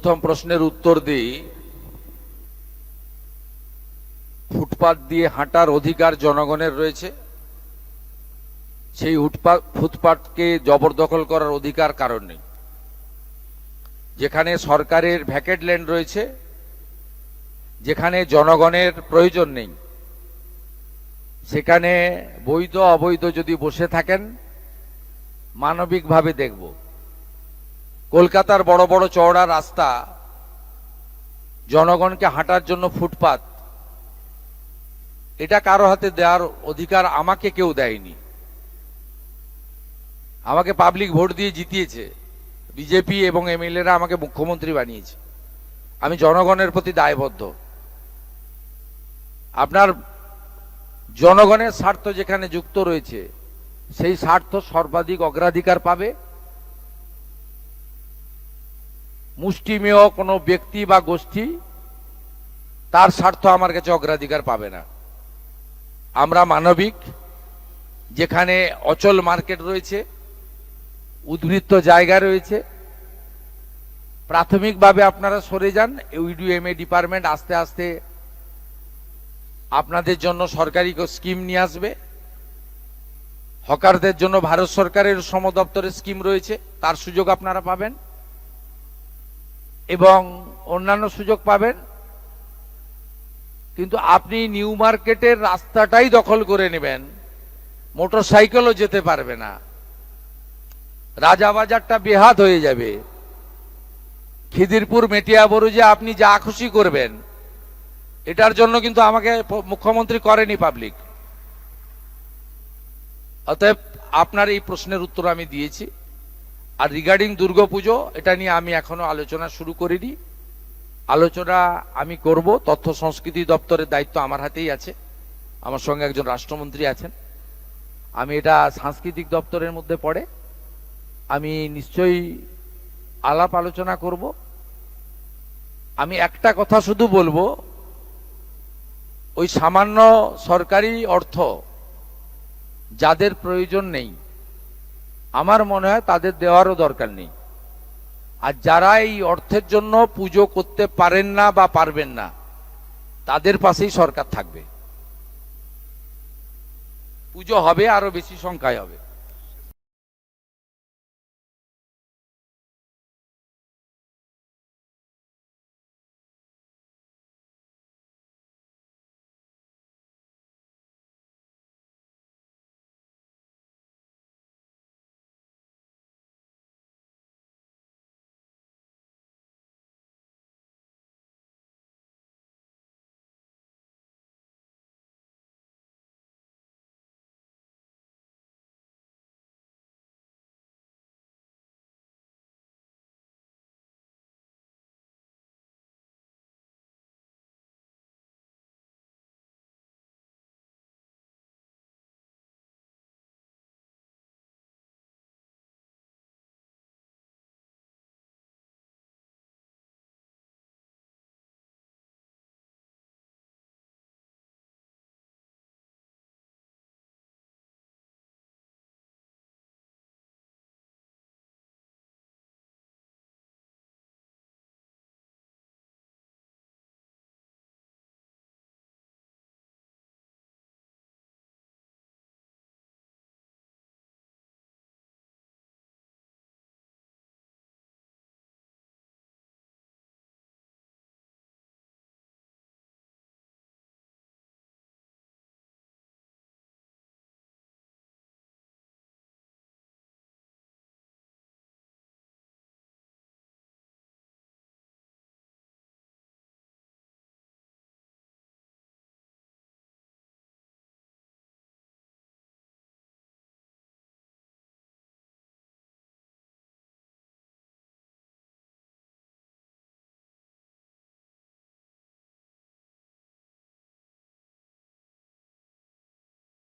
প্রথম প্রশ্নের উত্তর দিই। ফুটপাত দিয়ে হাঁটার অধিকার জনগণের রয়েছে। সেই ফুটপাতকে জবরদখল করার অধিকার কারণ নেই। যেখানে সরকারের ভ্যাকেট ল্যান্ড রয়েছে, যেখানে জনগণের প্রয়োজন নেই, সেখানে বৈধ অবৈধ যদি বসে থাকেন, মানবিকভাবে দেখব। কলকাতার বড় বড় চওড়া রাস্তা, জনগণকে হাঁটার জন্য ফুটপাত, এটা কারো হাতে দেওয়ার অধিকার আমাকে কেউ দেয়নি। আমাকে পাবলিক ভোট দিয়ে জিতিয়েছে, বিজেপি এবং এমএলএরা আমাকে মুখ্যমন্ত্রী বানিয়েছে। আমি জনগণের প্রতি দায়বদ্ধ। আপনার জনগণের স্বার্থ যেখানে যুক্ত রয়েছে, সেই স্বার্থ সর্বাধিক অগ্রাধিকার পাবে। মুষ্টিমেয় কোনো ব্যক্তি বা গোষ্ঠী তার স্বার্থ আমার কাছে অগ্রাধিকার পাবে না। আমরা মানবিক। যেখানে অচল মার্কেট রয়েছে, উদ্বৃত্ত জায়গা রয়েছে, প্রাথমিকভাবে আপনারা সরে যান। ইউডিএমএ ডিপার্টমেন্ট আস্তে আস্তে আপনাদের জন্য সরকারি স্কিম নিয়ে আসবে। হকারদের জন্য ভারত সরকারের শ্রম দপ্তরের স্কিম রয়েছে, তার সুযোগ আপনারা পাবেন এবং অন্যান্য সুযোগ পাবেন। কিন্তু আপনি নিউ মার্কেটের রাস্তাটাই দখল করে নেবেন, মোটরসাইকেলও যেতে পারবে না, রাজাবাজারটা বেহাত হয়ে যাবে। খিদিরপুর মেটিয়াবুরুজে আপনি যা খুশি করবেন, এটার জন্য কিন্তু আমাকে মুখ্যমন্ত্রী করেনি পাবলিক। অতএব আপনার এই প্রশ্নের উত্তর আমি দিয়েছি। আর রিগার্ডিং দুর্গাপুজো, এটা নিয়ে আমি এখনো আলোচনা শুরু করিনি। আলোচনা আমি করব। তথ্য সংস্কৃতি দপ্তরের দায়িত্ব আমার হাতেই আছে, আমার সঙ্গে একজন রাষ্ট্রমন্ত্রী আছেন। আমি এটা সাংস্কৃতিক দপ্তরের মধ্যে পড়ে, আমি নিশ্চয়ই আলাপ আলোচনা করব। আমি একটা কথা শুধু বলবো, ওই সামান্য সরকারি অর্থ যাদের প্রয়োজন নেই, আমার মনে হয় তাদের দেওয়ারও দরকার নেই। আর যারা এই অর্থের জন্য পুজো করতে পারেন না বা পারবেন না, তাদের পাশেই সরকার থাকবে। পুজো হবে, আরো বেশি সংখ্যায় হবে।